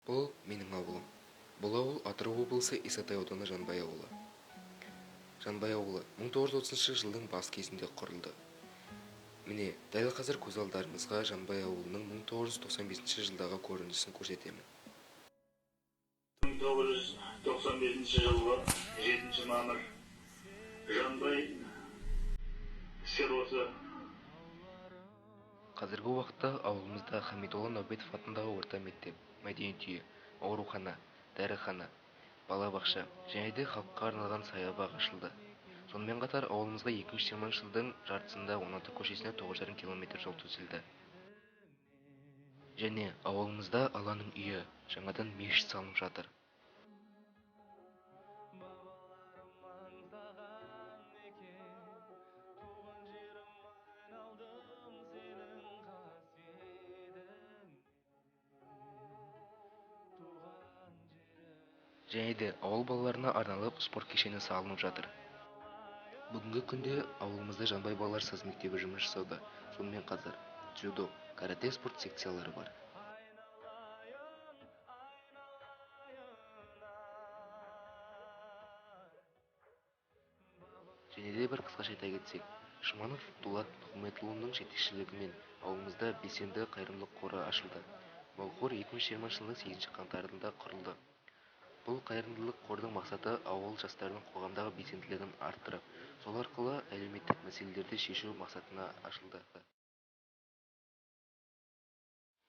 Бұл менің ауылым. Бұл ауыл Атырау облысы Исатай ауданы Жанбай ауылы. Жанбай ауылы 1930 жылдың бас кезінде құрылды. Міне, дәл қазір көз алдарыңызға Жанбай ауылының 1995 жылдағы көрінісін көрсетемін. 1995 жылғы 7 мамыр Жанбай селосы. Қазіргі уақытта ауылымызда Хамидолла Нәубетов атындағы орта мектеп, мәдениет үйі, аурухана, дәріхана, балабақша және де халыққа арналған саябақ ашылды. Сонымен қатар ауылымызға 2020 жылдың жартысында 16 көшесіне 9,5 км жол төселді. Және ауылымызда Алланың үйі, жаңадан мешіт салынып жатыр. Және де ауыл балаларына арналып спорт кешені салынып жатыр. Бүгінгі күнде ауылымызда Жанбай балалар саз мектебі жұмыс жасауда. Сонымен қатар дзюдо, карате спорт секциялары бар. Және де бір қысқаша айта кетсек, Жұманов Дулат Нығметұлының жетекшілігімен ауылымызда белсенді қайырымдылық қоры ашылды. Бұл қор 2020 жылдың 8 қаңтарында құрылды. Бұл қайырымдылық қордың мақсаты ауыл жастарының қоғамдағы белсенділігін арттырып, сол арқылы әлеуметтік мәселелерді шешу мақсатына ашылды.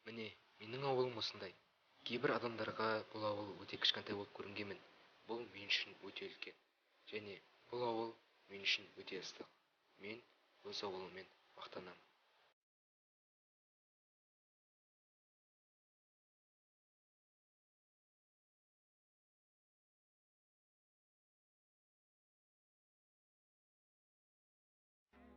Міне, менің ауылым осындай. Кейбір адамдарға бұл ауыл өте кішкентай болып көрінгенмен, бұл мен үшін өте үлкен. Және бұл ауыл мен үшін өте ыстық. Мен өз ауылыммен мақтанамын.